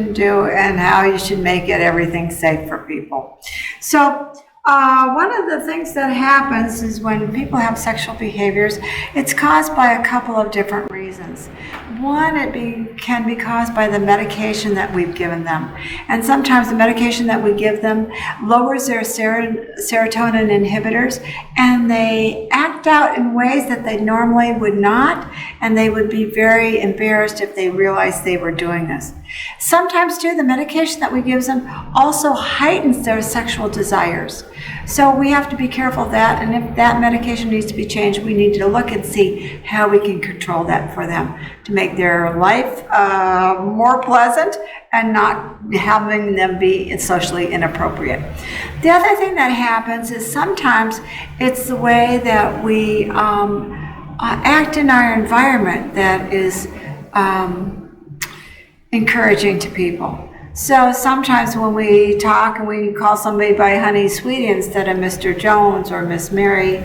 do and how you should make it everything safe for people. So one of the things that happens is when people have sexual behaviors, it's caused by a couple of different reasons. One, can be caused by the medication that we've given them. And sometimes the medication that we give them lowers their serotonin inhibitors, and they act out in ways that they normally would not, and they would be very embarrassed if they realized they were doing this. Sometimes too, the medication that we give them also heightens their sexual desires. So we have to be careful of that, and if that medication needs to be changed, we need to look and see how we can control that for them to make their life more pleasant and not having them be socially inappropriate. The other thing that happens is sometimes it's the way that we act in our environment that is encouraging to people. So sometimes when we talk and we call somebody by honey sweetie instead of Mr. Jones or Miss Mary,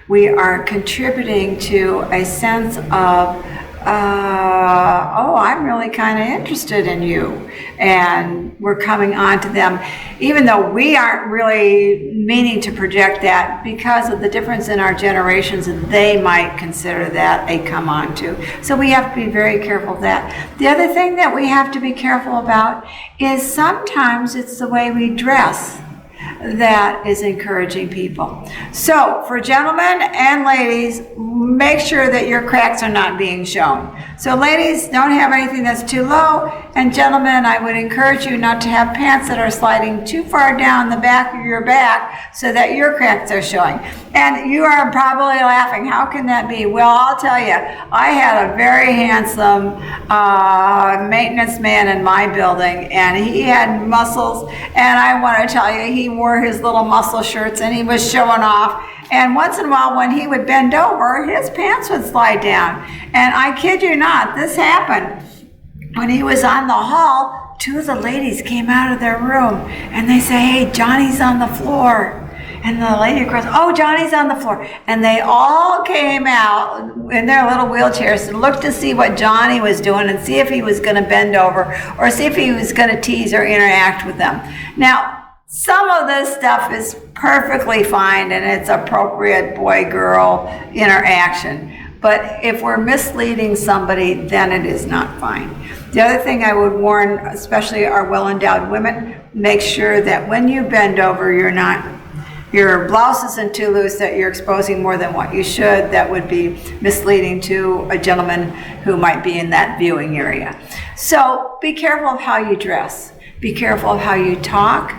we are contributing to a sense of, oh, I'm really kind of interested in you. And we're coming on to them, even though we aren't really meaning to project that, because of the difference in our generations, they might consider that a come on to. So we have to be very careful of that. The other thing that we have to be careful about is sometimes it's the way we dress that is encouraging people. So for gentlemen and ladies, make sure that your cracks are not being shown. So ladies, don't have anything that's too low, and gentlemen, I would encourage you not to have pants that are sliding too far down the back of your back so that your cracks are showing. And you are probably laughing, how can that be? Well, I'll tell you, I had a very handsome maintenance man in my building, and he had muscles, and I want to tell you, he wore his little muscle shirts and he was showing off. And once in a while when he would bend over, his pants would slide down. And I kid you not, this happened when he was on the hall. Two of the ladies came out of their room and they say, hey, Johnny's on the floor. And the lady across, oh, Johnny's on the floor. And they all came out in their little wheelchairs and looked to see what Johnny was doing and see if he was going to bend over or see if he was going to tease or interact with them. Now, some of this stuff is perfectly fine and it's appropriate boy-girl interaction. But if we're misleading somebody, then it is not fine. The other thing I would warn, especially our well-endowed women, make sure that when you bend over, your blouse isn't too loose, that you're exposing more than what you should. That would be misleading to a gentleman who might be in that viewing area. So be careful of how you dress. Be careful of how you talk.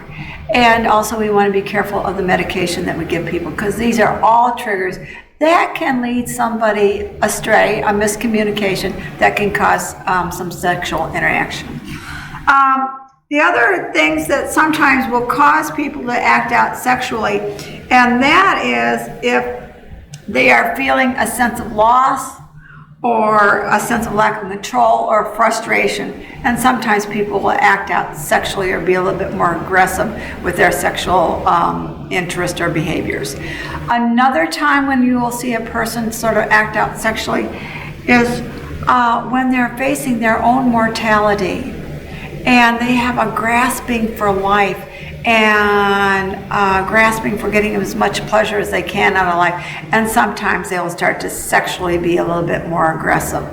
And also we want to be careful of the medication that we give people, because these are all triggers that can lead somebody astray, a miscommunication that can cause some sexual interaction. The other things that sometimes will cause people to act out sexually, and that is if they are feeling a sense of loss or a sense of lack of control or frustration. And sometimes people will act out sexually or be a little bit more aggressive with their sexual interest or behaviors. Another time when you will see a person sort of act out sexually is when they're facing their own mortality and they have a grasping for life and grasping for getting as much pleasure as they can out of life. And sometimes they'll start to sexually be a little bit more aggressive.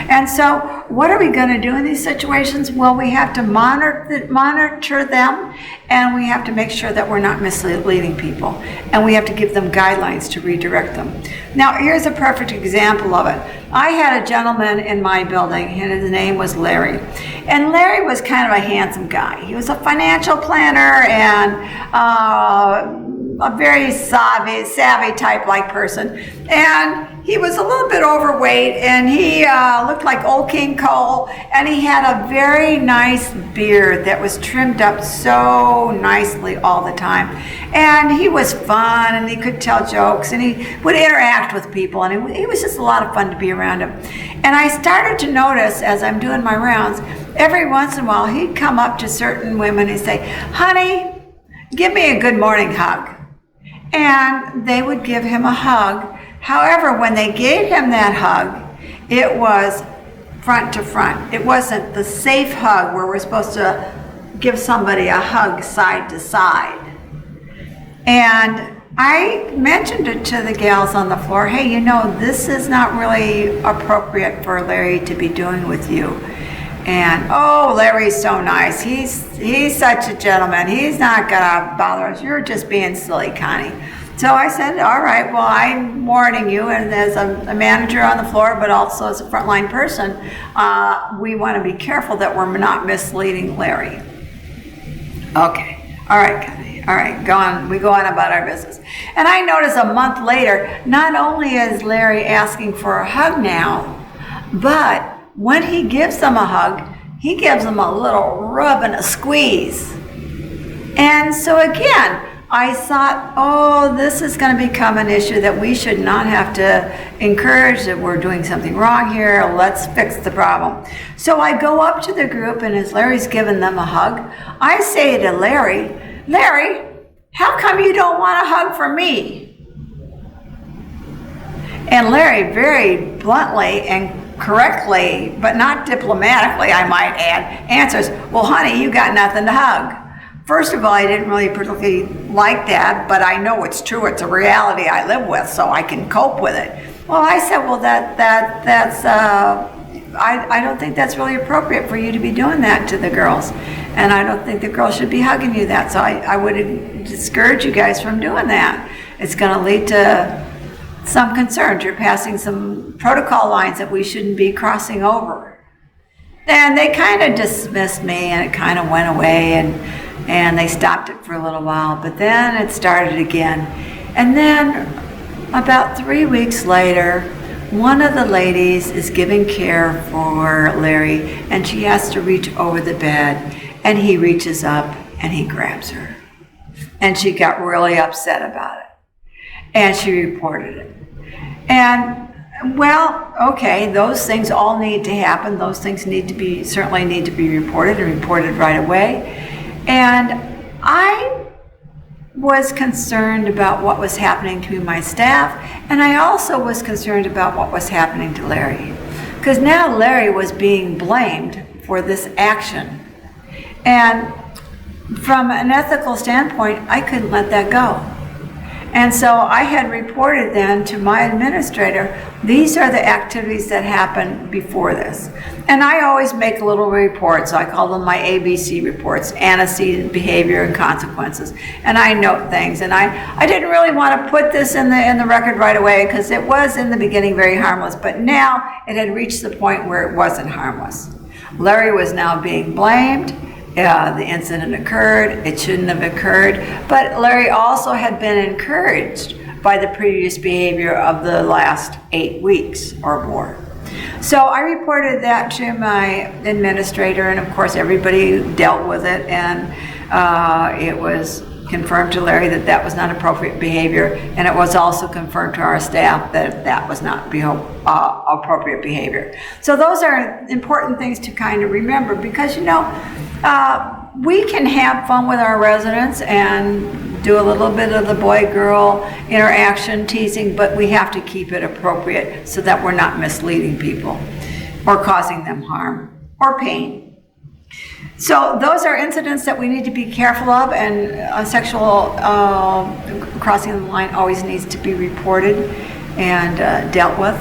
And so what are we going to do in these situations? Well, we have to monitor them, and we have to make sure that we're not misleading people. And we have to give them guidelines to redirect them. Now, here's a perfect example of it. I had a gentleman in my building, and his name was Larry. And Larry was kind of a handsome guy. He was a financial planner and a very savvy type like person. And he was a little bit overweight, and he looked like old King Cole, and he had a very nice beard that was trimmed up so nicely all the time. And he was fun, and he could tell jokes, and he would interact with people, and he was just a lot of fun to be around him. And I started to notice as I'm doing my rounds, every once in a while he'd come up to certain women and say, honey, give me a good morning hug. And they would give him a hug. However, when they gave him that hug, it was front to front. It wasn't the safe hug where we're supposed to give somebody a hug side to side. And I mentioned it to the gals on the floor, hey, you know, this is not really appropriate for Larry to be doing with you. And, oh, Larry's so nice. He's such a gentleman. He's not gonna bother us. You're just being silly, Connie. So I said, all right, well, I'm warning you, and as a manager on the floor, but also as a frontline person, we want to be careful that we're not misleading Larry. Okay, all right, Connie, all right, go on. We go on about our business. And I notice a month later, not only is Larry asking for a hug now, but when he gives them a hug, he gives them a little rub and a squeeze. And so again, I thought, oh, this is going to become an issue that we should not have to encourage, that we're doing something wrong here. Let's fix the problem. So I go up to the group, and as Larry's giving them a hug, I say to Larry, Larry, how come you don't want a hug from me? And Larry very bluntly and correctly, but not diplomatically, I might add, answers, well, honey, you got nothing to hug. First of all, I didn't really particularly like that, but I know it's true. It's a reality I live with, so I can cope with it. Well, I said, well, I don't think that's really appropriate for you to be doing that to the girls. And I don't think the girls should be hugging you that. So I would discourage you guys from doing that. It's going to lead to some concerns. You're passing some protocol lines that we shouldn't be crossing over. And they kind of dismissed me, and it kind of went away, and they stopped it for a little while, but then it started again. And then about 3 weeks later, one of the ladies is giving care for Larry, and she has to reach over the bed, and he reaches up and he grabs her. And she got really upset about it, and she reported it. And well, okay, those things all need to happen. Those things certainly need to be reported, and reported right away. And I was concerned about what was happening to my staff, and I also was concerned about what was happening to Larry. Because now Larry was being blamed for this action. And from an ethical standpoint, I couldn't let that go. And so I had reported then to my administrator, these are the activities that happened before this. And I always make little reports. I call them my ABC reports, antecedent behavior and consequences. And I note things. And I didn't really want to put this in the record right away, because it was in the beginning very harmless. But now it had reached the point where it wasn't harmless. Larry was now being blamed. The incident occurred. It shouldn't have occurred. But Larry also had been encouraged by the previous behavior of the last 8 weeks or more. So I reported that to my administrator, and of course everybody dealt with it, and it was confirmed to Larry that that was not appropriate behavior, and it was also confirmed to our staff that that was not appropriate behavior. So those are important things to kind of remember, because we can have fun with our residents and do a little bit of the boy-girl interaction, teasing, but we have to keep it appropriate so that we're not misleading people or causing them harm or pain. So those are incidents that we need to be careful of, and sexual crossing the line always needs to be reported and dealt with.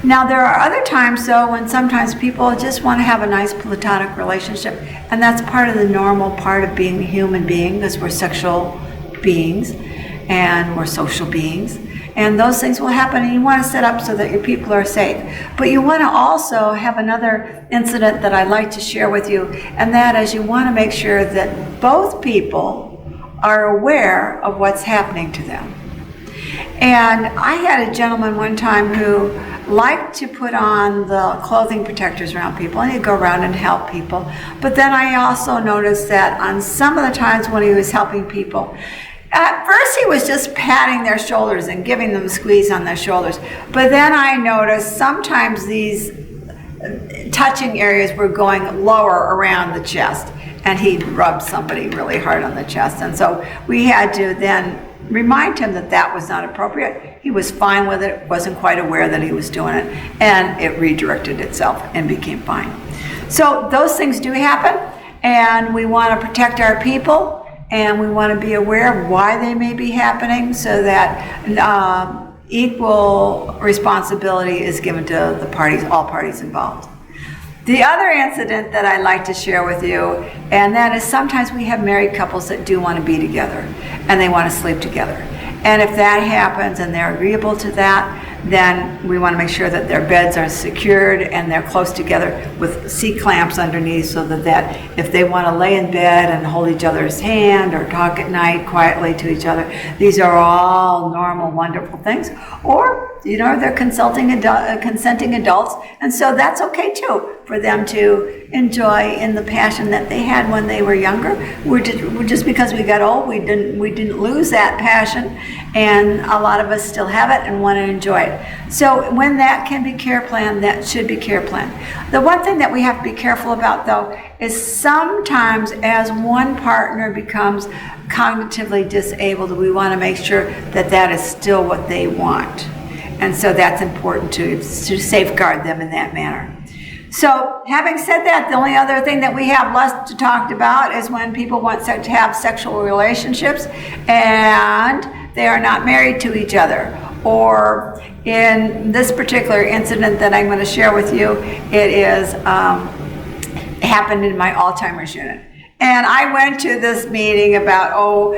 Now, there are other times, though, when sometimes people just want to have a nice platonic relationship, and that's part of the normal part of being a human being, because we're sexual beings and we're social beings. And those things will happen, and you want to set up so that your people are safe. But you want to also have another incident that I'd like to share with you, and that is you want to make sure that both people are aware of what's happening to them. And I had a gentleman one time who liked to put on the clothing protectors around people, and he'd go around and help people. But then I also noticed that on some of the times when he was helping people, at first he was just patting their shoulders and giving them a squeeze on their shoulders. But then I noticed sometimes these touching areas were going lower around the chest, and he'd rub somebody really hard on the chest. And so we had to then remind him that that was not appropriate. He was fine with it, wasn't quite aware that he was doing it, and it redirected itself and became fine. So those things do happen, and we want to protect our people, and we want to be aware of why they may be happening so that equal responsibility is given to the parties, all parties involved. The other incident that I'd like to share with you, and that is sometimes we have married couples that do want to be together and they want to sleep together. And if that happens and they're agreeable to that, then we want to make sure that their beds are secured and they're close together with C-clamps underneath, so that if they want to lay in bed and hold each other's hand or talk at night quietly to each other, these are all normal, wonderful things. Or, they're consenting adults, and so that's okay too, for them to enjoy in the passion that they had when they were younger. Just because we got old, we didn't lose that passion, and a lot of us still have it and want to enjoy it. So when that can be care planned, that should be care planned. The one thing that we have to be careful about, though, is sometimes as one partner becomes cognitively disabled, we want to make sure that that is still what they want. And so that's important to safeguard them in that manner. So having said that, the only other thing that we have left to talk about is when people want to have sexual relationships and they are not married to each other. Or in this particular incident that I'm going to share with you, it happened in my Alzheimer's unit. And I went to this meeting about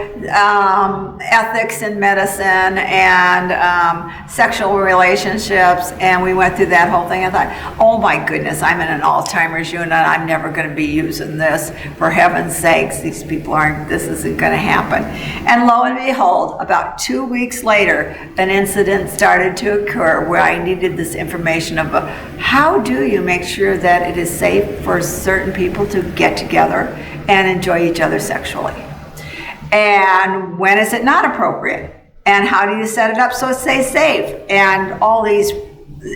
ethics in medicine and sexual relationships, and we went through that whole thing. I thought, oh my goodness, I'm in an Alzheimer's unit. I'm never going to be using this. For heaven's sakes, this isn't going to happen. And lo and behold, about 2 weeks later, an incident started to occur where I needed this information of how do you make sure that it is safe for certain people to get together and enjoy each other sexually. And when is it not appropriate? And how do you set it up so it stays safe? And all these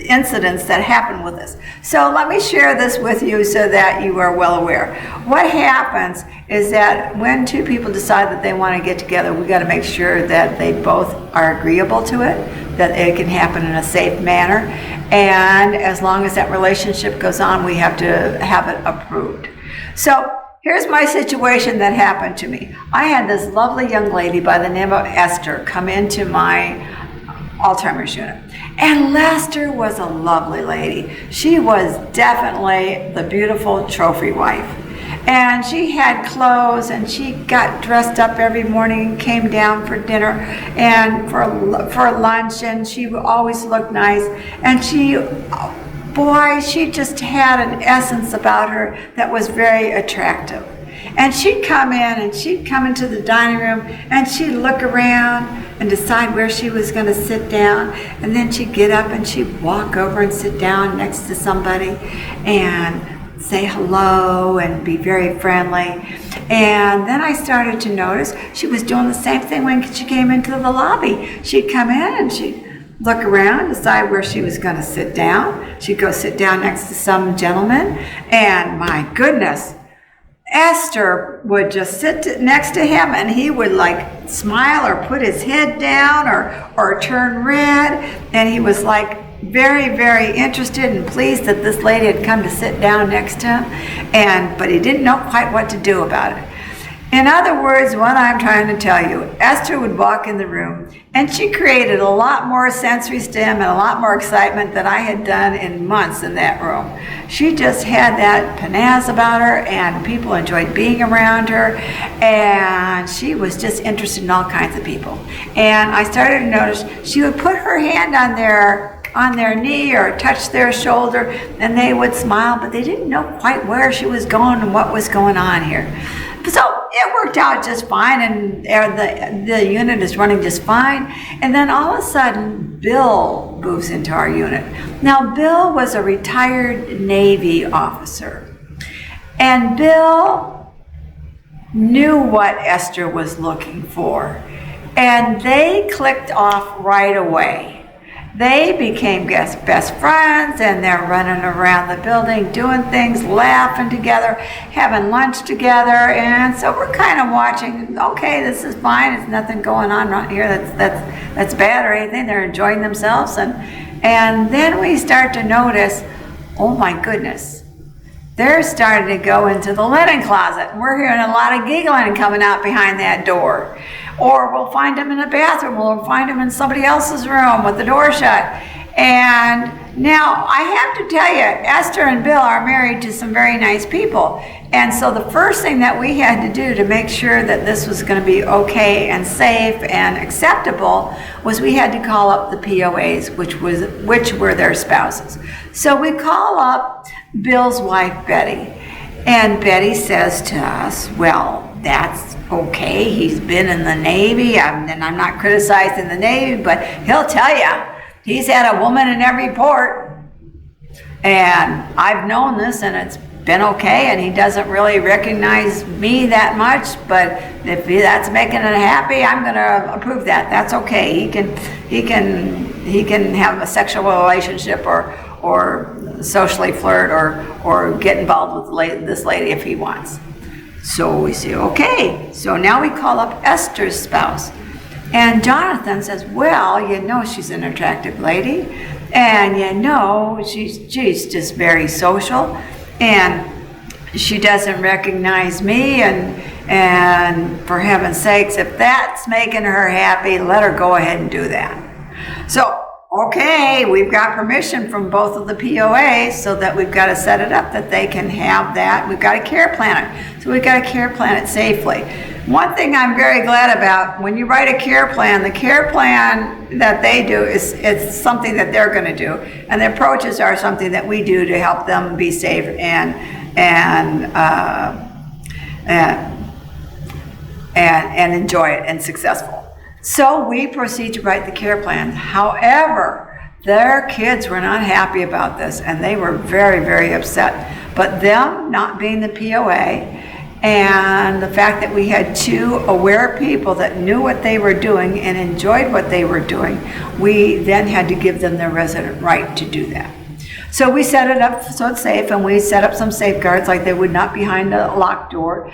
incidents that happen with this. So let me share this with you so that you are well aware. What happens is that when two people decide that they want to get together, we got to make sure that they both are agreeable to it, that it can happen in a safe manner. And as long as that relationship goes on, we have to have it approved. So here's my situation that happened to me. I had this lovely young lady by the name of Esther come into my Alzheimer's unit. And Lester was a lovely lady. She was definitely the beautiful trophy wife. And she had clothes, and she got dressed up every morning and came down for dinner and for lunch, and she always looked nice. And she just had an essence about her that was very attractive. And she'd come into the dining room, and she'd look around and decide where she was going to sit down. And then she'd get up and she'd walk over and sit down next to somebody and say hello and be very friendly. And then I started to notice she was doing the same thing when she came into the lobby. She'd come in and she'd look around, decide where she was going to sit down. She'd go sit down next to some gentleman, and my goodness, Esther would just sit next to him, and he would like smile or put his head down or turn red, and he was like very, very interested and pleased that this lady had come to sit down next to him, but he didn't know quite what to do about it. In other words, what I'm trying to tell you, Esther would walk in the room, and she created a lot more sensory stim and a lot more excitement than I had done in months in that room. She just had that panache about her, and people enjoyed being around her, and she was just interested in all kinds of people. And I started to notice she would put her hand on their knee or touch their shoulder, and they would smile, but they didn't know quite where she was going and what was going on here. So it worked out just fine, and the unit is running just fine. And then all of a sudden, Bill moves into our unit. Now, Bill was a retired Navy officer, and Bill knew what Esther was looking for, and they clicked off right away. they became best friends, and they're running around the building doing things, laughing together, having lunch together. And so we're kind of watching, okay, this is fine, there's nothing going on right here that's bad or anything. They're enjoying themselves. And then we start to notice, oh my goodness, they're starting to go into the linen closet, and we're hearing a lot of giggling coming out behind that door. Or we'll find them in the bathroom, or we'll find them in somebody else's room with the door shut. And now I have to tell you, Esther and Bill are married to some very nice people. And so the first thing that we had to do to make sure that this was going to be okay and safe and acceptable was we had to call up the POAs, which were their spouses. So we call up Bill's wife, Betty. And Betty says to us, well, that's okay. He's been in the Navy, and I'm not criticizing the Navy, but he'll tell you, he's had a woman in every port. And I've known this, and it's been okay, and he doesn't really recognize me that much, but if that's making it happy, I'm going to approve that. That's okay. He can have a sexual relationship or socially flirt or get involved with this lady if he wants. So we say, okay. So now we call up Esther's spouse. And Jonathan says, well, she's an attractive lady. And she's just very social. And she doesn't recognize me. And for heaven's sakes, if that's making her happy, let her go ahead and do that. So, okay, we've got permission from both of the POAs, so that we've got to set it up that they can have that. We've got to care plan it. So we've got to care plan it safely. One thing I'm very glad about, when you write a care plan, the care plan that they do it's something that they're going to do. And the approaches are something that we do to help them be safe and enjoy it and successful. So we proceed to write the care plan. However, their kids were not happy about this, and they were very, very upset. But them not being the POA, and the fact that we had two aware people that knew what they were doing and enjoyed what they were doing, we then had to give them their resident right to do that. So we set it up so it's safe, and we set up some safeguards, like they would not be behind a locked door.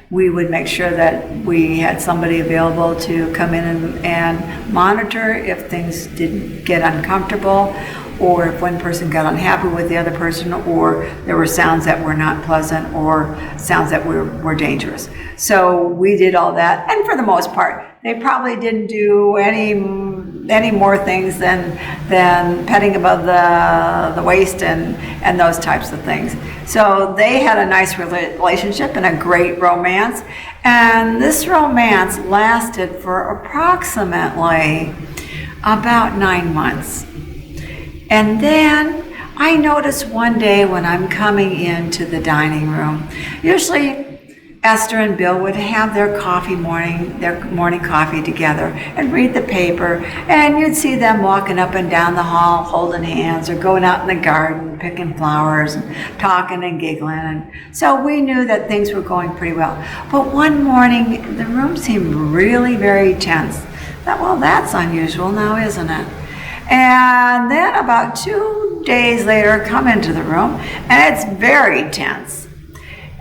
We would make sure that we had somebody available to come in and monitor if things didn't get uncomfortable, or if one person got unhappy with the other person, or there were sounds that were not pleasant, or sounds that were dangerous. So we did all that, and for the most part, they probably didn't do any more things than petting above the waist and those types of things. So they had a nice relationship and a great romance, and this romance lasted for approximately about 9 months. And then I noticed one day when I'm coming into the dining room, usually Esther and Bill would have their morning coffee together and read the paper, and you'd see them walking up and down the hall holding hands, or going out in the garden picking flowers and talking and giggling. And so we knew that things were going pretty well. But one morning the room seemed really very tense. I thought, well, that's unusual now, isn't it? And then about 2 days later, I come into the room, and it's very tense.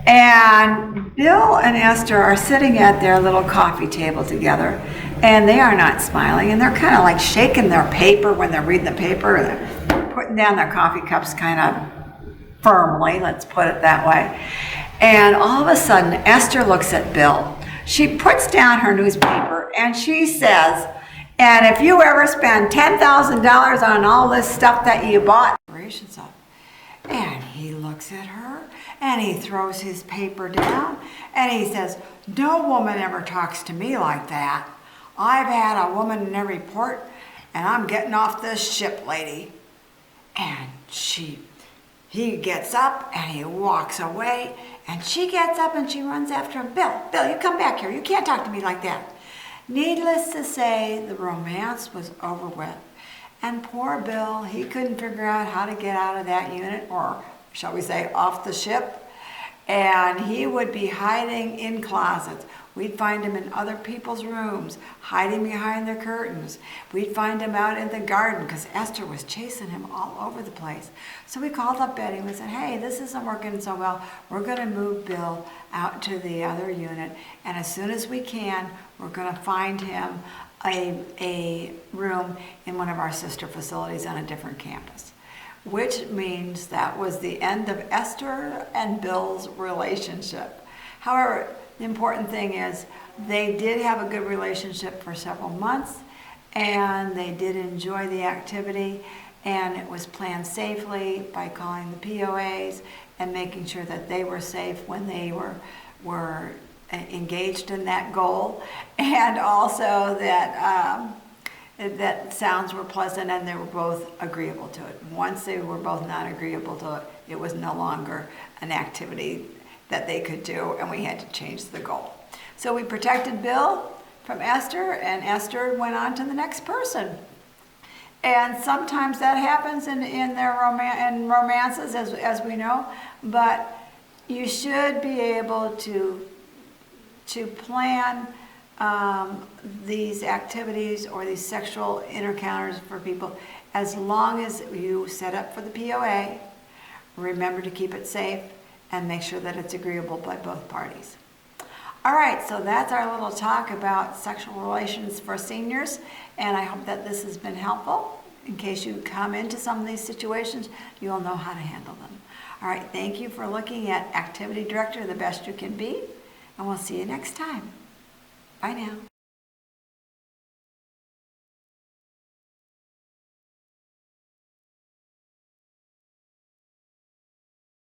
And Bill and Esther are sitting at their little coffee table together, and they are not smiling, and they're kind of like shaking their paper when they're reading the paper, and they're putting down their coffee cups kind of firmly, let's put it that way. And all of a sudden, Esther looks at Bill. She puts down her newspaper, and she says, and if you ever spend $10,000 on all this stuff that you bought, and he looks at her, and he throws his paper down, and he says, no woman ever talks to me like that. I've had a woman in every port, and I'm getting off this ship, lady. And he gets up, and he walks away, and she gets up, and she runs after him. Bill, you come back here. You can't talk to me like that. Needless to say, the romance was over with. And poor Bill, he couldn't figure out how to get out of that unit, or shall we say, off the ship. And he would be hiding in closets. We'd find him in other people's rooms, hiding behind their curtains. We'd find him out in the garden because Esther was chasing him all over the place. So we called up Betty and we said, hey, this isn't working so well. We're going to move Bill out to the other unit. And as soon as we can, we're going to find him a room in one of our sister facilities on a different campus. Which means that was the end of Esther and Bill's relationship. However, the important thing is they did have a good relationship for several months, and they did enjoy the activity, and it was planned safely by calling the POAs and making sure that they were safe when they were engaged in that goal, and also that sounds were pleasant and they were both agreeable to it. Once they were both not agreeable to it, it was no longer an activity that they could do, and we had to change the goal. So we protected Bill from Esther, and Esther went on to the next person. And sometimes that happens in their romances, as we know, but you should be able to plan these activities or these sexual encounters for people as long as you set up for the POA, remember to keep it safe, and make sure that it's agreeable by both parties. All right, so that's our little talk about sexual relations for seniors, and I hope that this has been helpful. In case you come into some of these situations, you'll know how to handle them. All right, thank you for looking at Activity Director the Best You Can Be, and we'll see you next time. Bye now.